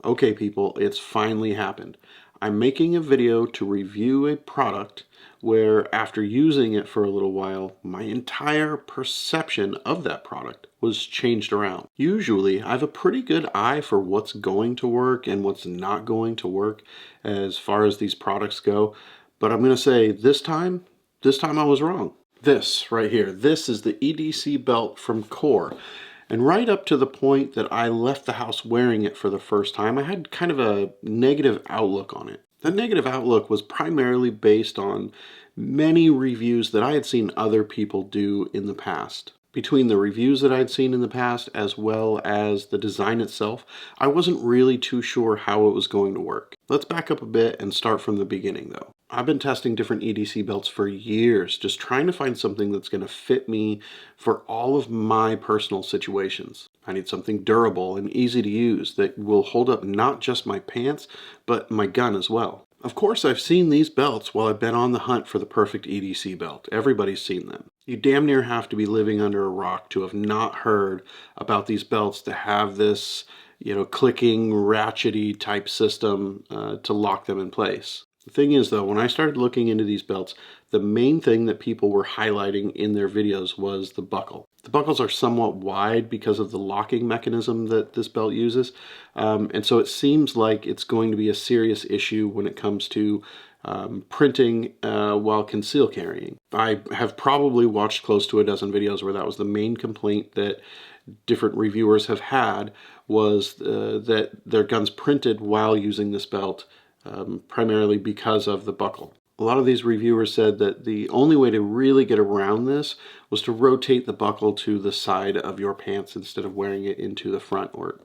Okay people, it's finally happened. I'm making a video to review a product where after using it for a little while, my entire perception of that product was changed around. Usually, I have a pretty good eye for what's going to work and what's not going to work as far as these products go, but I'm going to say this time I was wrong. This right here, this is the EDC Belt from Core. And right up to the point that I left the house wearing it for the first time, I had kind of a negative outlook on it. That negative outlook was primarily based on many reviews that I had seen other people do in the past. Between the reviews that I'd seen in the past as well as the design itself, I wasn't really too sure how it was going to work. Let's back up a bit and start from the beginning though. I've been testing different EDC belts for years, just trying to find something that's going to fit me for all of my personal situations. I need something durable and easy to use that will hold up not just my pants, but my gun as well. Of course, I've seen these belts while I've been on the hunt for the perfect EDC belt. Everybody's seen them. You damn near have to be living under a rock to have not heard about these belts to have this, clicking, ratchety type system to lock them in place. The thing is though, when I started looking into these belts, the main thing that people were highlighting in their videos was the buckle. The buckles are somewhat wide because of the locking mechanism that this belt uses. And so it seems like it's going to be a serious issue when it comes to printing while conceal carrying. I have probably watched close to a dozen videos where that was the main complaint that different reviewers have had, was that their guns printed while using this belt, primarily because of the buckle. A lot of these reviewers said that the only way to really get around this was to rotate the buckle to the side of your pants instead of wearing it into the front, or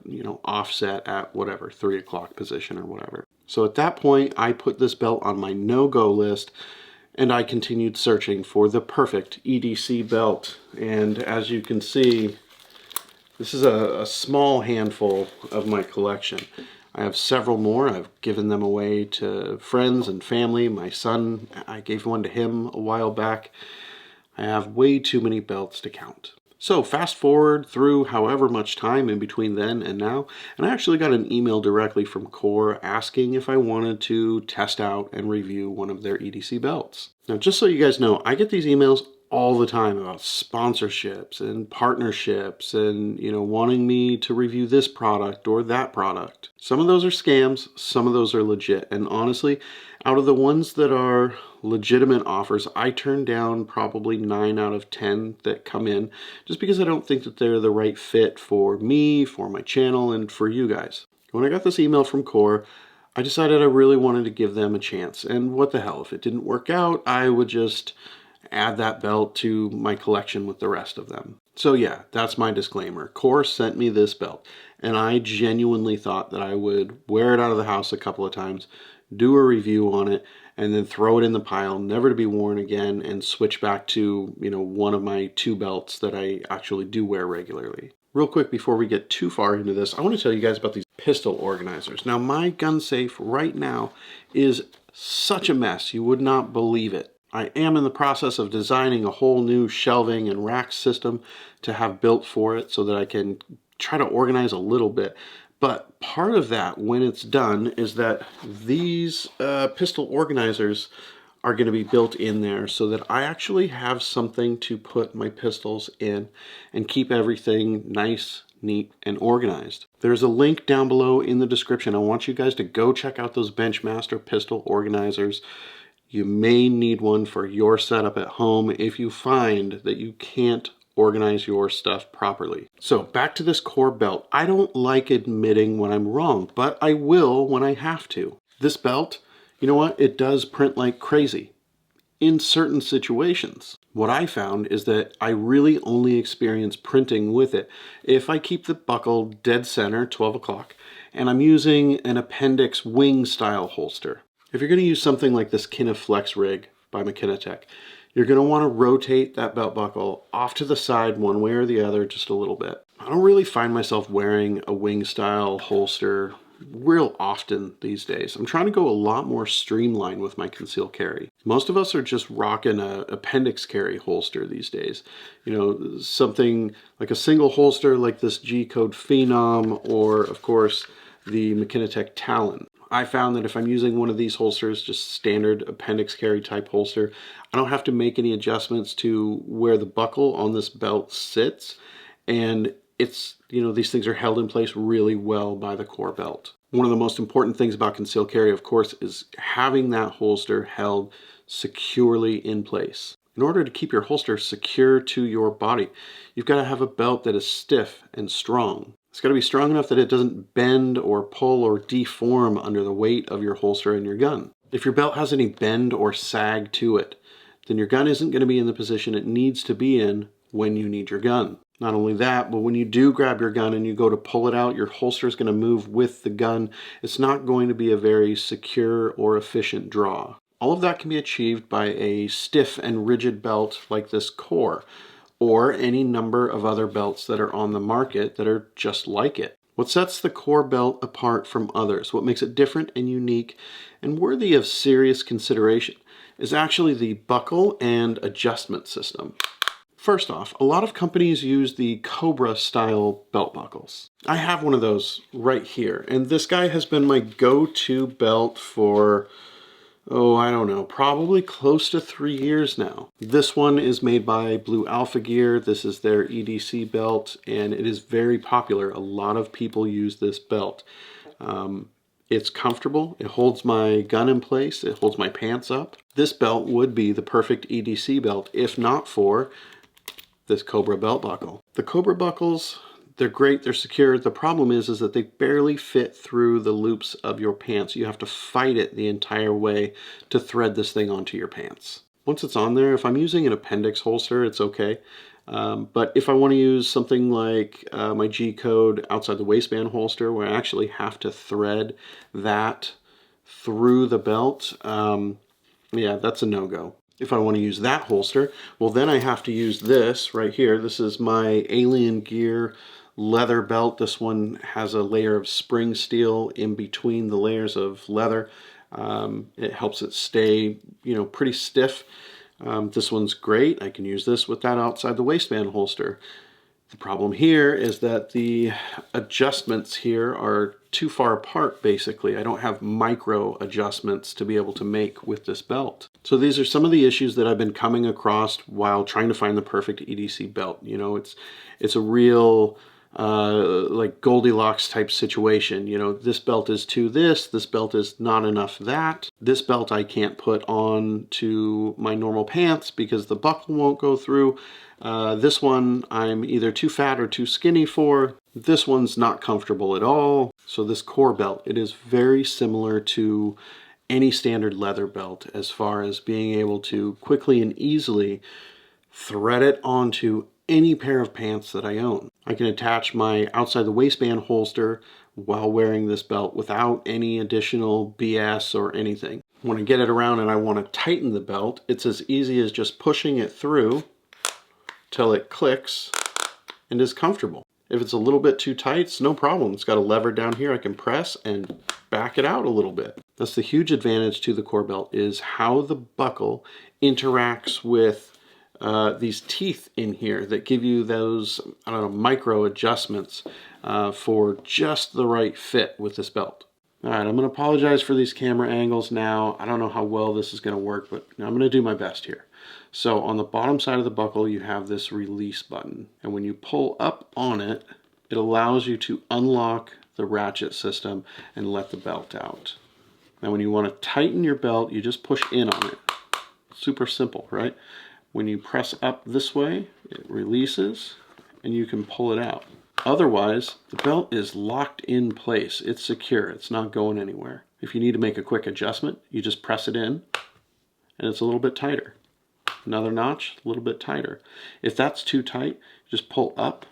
offset at whatever 3 o'clock position or whatever. So at that point I put this belt on my no-go list and I continued searching for the perfect EDC belt. And as you can see, this is a small handful of my collection. I have several more. I've given them away to friends and family. My son, I gave one to him a while back. I have way too many belts to count. So fast forward through however much time in between then and now, and I actually got an email directly from Core asking if I wanted to test out and review one of their EDC belts. Now, just so you guys know, I get these emails all the time about sponsorships and partnerships and wanting me to review this product or that product. Some of those are scams, some of those are legit, and honestly, out of the ones that are legitimate offers, I turn down probably 9 out of 10 that come in, just because I don't think that they're the right fit for me, for my channel, and for you guys. When I got this email from Core, I decided I really wanted to give them a chance, and what the hell, if it didn't work out, I would just add that belt to my collection with the rest of them. So yeah, that's my disclaimer. Core sent me this belt, and I genuinely thought that I would wear it out of the house a couple of times, do a review on it, and then throw it in the pile, never to be worn again, and switch back to, one of my 2 belts that I actually do wear regularly. Real quick, before we get too far into this, I want to tell you guys about these pistol organizers. Now, my gun safe right now is such a mess, you would not believe it. I am in the process of designing a whole new shelving and rack system to have built for it so that I can try to organize a little bit. But part of that, when it's done, is that these pistol organizers are going to be built in there so that I actually have something to put my pistols in and keep everything nice, neat, and organized. There's a link down below in the description. I want you guys to go check out those Benchmaster pistol organizers. You may need one for your setup at home if you find that you can't organize your stuff properly. So back to this Core belt. I don't like admitting when I'm wrong, but I will when I have to. This belt, you know what? It does print like crazy in certain situations. What I found is that I really only experience printing with it if I keep the buckle dead center, 12 o'clock, and I'm using an appendix wing style holster. If you're going to use something like this Kineflex rig by Tech, you're going to want to rotate that belt buckle off to the side one way or the other just a little bit. I don't really find myself wearing a wing style holster real often these days. I'm trying to go a lot more streamlined with my concealed carry. Most of us are just rocking a appendix carry holster these days. Something like a single holster like this G-Code Phenom, or of course the Makinetech Talon. I found that if I'm using one of these holsters, just standard appendix carry type holster, I don't have to make any adjustments to where the buckle on this belt sits. And it's, you know, these things are held in place really well by the core belt. One of the most important things about concealed carry, of course, is having that holster held securely in place. In order to keep your holster secure to your body, you've got to have a belt that is stiff and strong. It's got to be strong enough that it doesn't bend or pull or deform under the weight of your holster and your gun. If your belt has any bend or sag to it, then your gun isn't going to be in the position it needs to be in when you need your gun. Not only that, but when you do grab your gun and you go to pull it out, your holster is going to move with the gun. It's not going to be a very secure or efficient draw. All of that can be achieved by a stiff and rigid belt like this core, or any number of other belts that are on the market that are just like it. What sets the core belt apart from others, what makes it different and unique and worthy of serious consideration, is actually the buckle and adjustment system. First off, a lot of companies use the Cobra style belt buckles. I have one of those right here, and this guy has been my go-to belt for, oh, I don't know, probably close to 3 years now. This one is made by Blue Alpha Gear. This is their EDC belt, and it is very popular. A lot of people use this belt. It's comfortable, it holds my gun in place, it holds my pants up. This belt would be the perfect EDC belt if not for this Cobra belt buckle. The Cobra buckles, they're great, they're secure. The problem is that they barely fit through the loops of your pants. You have to fight it the entire way to thread this thing onto your pants. Once it's on there, if I'm using an appendix holster, it's okay. But if I want to use something like my G-code outside the waistband holster, where I actually have to thread that through the belt, yeah, that's a no-go. If I want to use that holster, well, then I have to use this right here. This is my Alien Gear leather belt. This one has a layer of spring steel in between the layers of leather. It helps it stay, you know, pretty stiff. This one's great. I can use this with that outside the waistband holster. The problem here is that the adjustments here are too far apart, basically. I don't have micro adjustments to be able to make with this belt. So these are some of the issues that I've been coming across while trying to find the perfect EDC belt. You know, it's a real like Goldilocks type situation. You know, this belt is too this belt is not enough that. This belt I can't put on to my normal pants because the buckle won't go through. This one I'm either too fat or too skinny for. This one's not comfortable at all. So this core belt, it is very similar to any standard leather belt as far as being able to quickly and easily thread it onto any pair of pants that I own. I can attach my outside the waistband holster while wearing this belt without any additional BS or anything. When I get it around and I want to tighten the belt, it's as easy as just pushing it through till it clicks and is comfortable. If it's a little bit too tight, it's no problem. It's got a lever down here I can press and back it out a little bit. That's the huge advantage to the core belt, is how the buckle interacts with these teeth in here that give you those, I don't know, micro adjustments for just the right fit with this belt. All right, I'm going to apologize for these camera angles now. I don't know how well this is going to work, but I'm going to do my best here. So on the bottom side of the buckle, you have this release button. And when you pull up on it, it allows you to unlock the ratchet system and let the belt out. Now when you want to tighten your belt, you just push in on it. Super simple, right? When you press up this way, it releases and you can pull it out. Otherwise, the belt is locked in place. It's secure. It's not going anywhere. If you need to make a quick adjustment, you just press it in and it's a little bit tighter. Another notch, a little bit tighter. If that's too tight, just pull up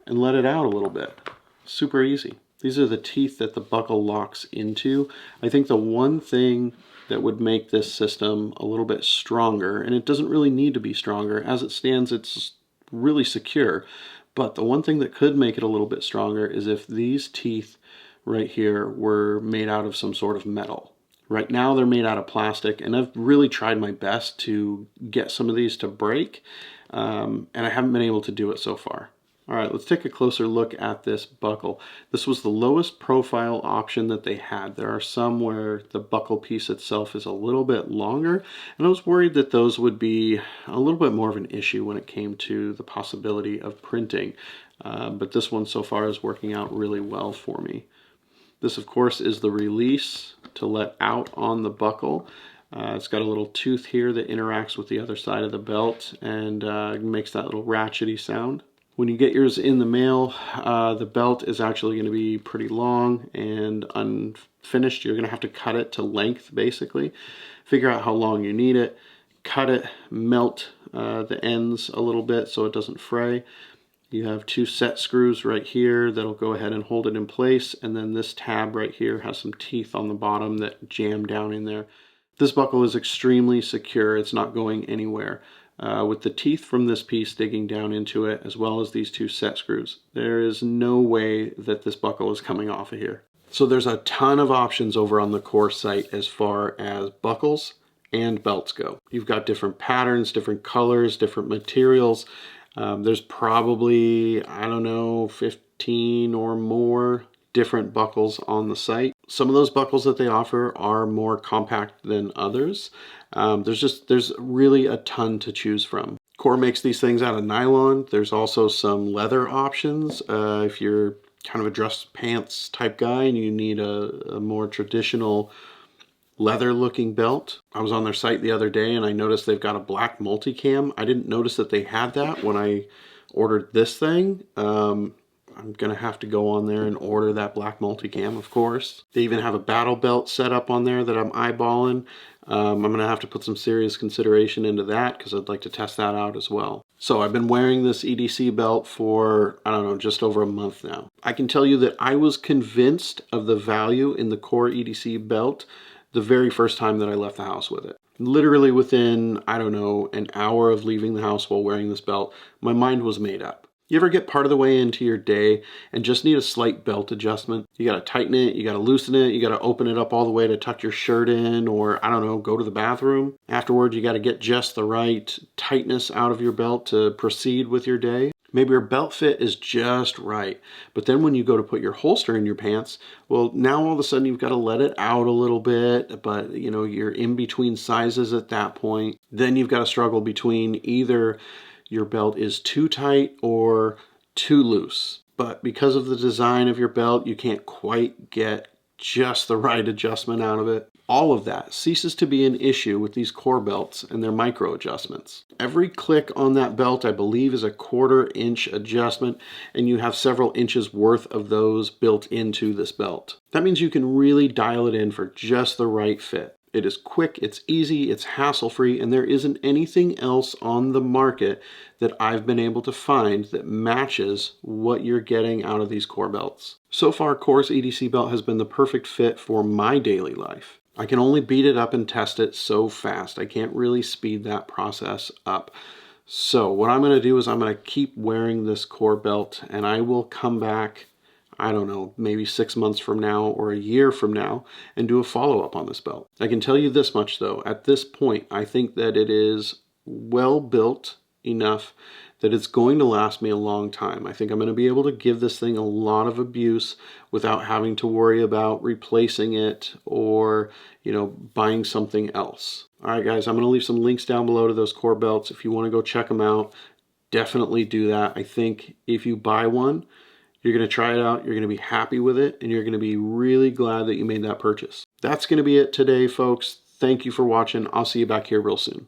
and let it out a little bit. Super easy. These are the teeth that the buckle locks into. I think the one thing that would make this system a little bit stronger, and it doesn't really need to be stronger, as it stands it's really secure, but the one thing that could make it a little bit stronger is if these teeth right here were made out of some sort of metal. Right now they're made out of plastic, and I've really tried my best to get some of these to break, and I haven't been able to do it so far. All right, let's take a closer look at this buckle. This was the lowest profile option that they had. There are some where the buckle piece itself is a little bit longer, and I was worried that those would be a little bit more of an issue when it came to the possibility of printing. But this one so far is working out really well for me. This, of course, is the release to let out on the buckle. It's got a little tooth here that interacts with the other side of the belt and makes that little ratchety sound. When you get yours in the mail, the belt is actually going to be pretty long and unfinished. You're going to have to cut it to length, basically. Figure out how long you need it, cut it, melt the ends a little bit so it doesn't fray. You have 2 set screws right here that'll go ahead and hold it in place, and then this tab right here has some teeth on the bottom that jam down in there. This buckle is extremely secure. It's not going anywhere. With the teeth from this piece digging down into it, as well as these 2 set screws, there is no way that this buckle is coming off of here. So there's a ton of options over on the Core site as far as buckles and belts go. You've got different patterns, different colors, different materials. There's probably, I don't know, 15 or more different buckles on the site. Some of those buckles that they offer are more compact than others. There's really a ton to choose from. Core makes these things out of nylon. There's also some leather options. If you're kind of a dress pants type guy and you need a more traditional leather looking belt. I was on their site the other day and I noticed they've got a black multicam. I didn't notice that they had that when I ordered this thing. I'm gonna have to go on there and order that black multicam, of course. They even have a battle belt set up on there that I'm eyeballing. I'm gonna have to put some serious consideration into that because I'd like to test that out as well. So I've been wearing this EDC belt for, I don't know, just over a month now. I can tell you that I was convinced of the value in the Core EDC belt the very first time that I left the house with it. Literally within, I don't know, an hour of leaving the house while wearing this belt, my mind was made up. You ever get part of the way into your day and just need a slight belt adjustment? You gotta tighten it, you gotta loosen it, you gotta open it up all the way to tuck your shirt in, or I don't know, go to the bathroom. Afterwards, you gotta get just the right tightness out of your belt to proceed with your day. Maybe your belt fit is just right, but then when you go to put your holster in your pants, well, now all of a sudden you've got to let it out a little bit, but you know, you're in between sizes at that point. Then you've got to struggle between either your belt is too tight or too loose. But because of the design of your belt, you can't quite get just the right adjustment out of it. All of that ceases to be an issue with these Core belts and their micro adjustments. Every click on that belt, I believe, is a 1/4 inch adjustment, and you have several inches worth of those built into this belt. That means you can really dial it in for just the right fit. It is quick, it's easy, it's hassle-free, and there isn't anything else on the market that I've been able to find that matches what you're getting out of these Core belts. So far, Core's EDC belt has been the perfect fit for my daily life. I can only beat it up and test it so fast. I can't really speed that process up. So what I'm going to do is I'm going to keep wearing this Core belt, and I will come back, I don't know, maybe 6 months from now or a year from now and do a follow-up on this belt. I can tell you this much though, at this point, I think that it is well built enough that it's going to last me a long time. I think I'm going to be able to give this thing a lot of abuse without having to worry about replacing it or, you know, buying something else. All right, guys, I'm going to leave some links down below to those Core belts. If you want to go check them out, definitely do that. I think if you buy one, you're going to try it out, you're going to be happy with it, and you're going to be really glad that you made that purchase. That's going to be it today, folks. Thank you for watching. I'll see you back here real soon.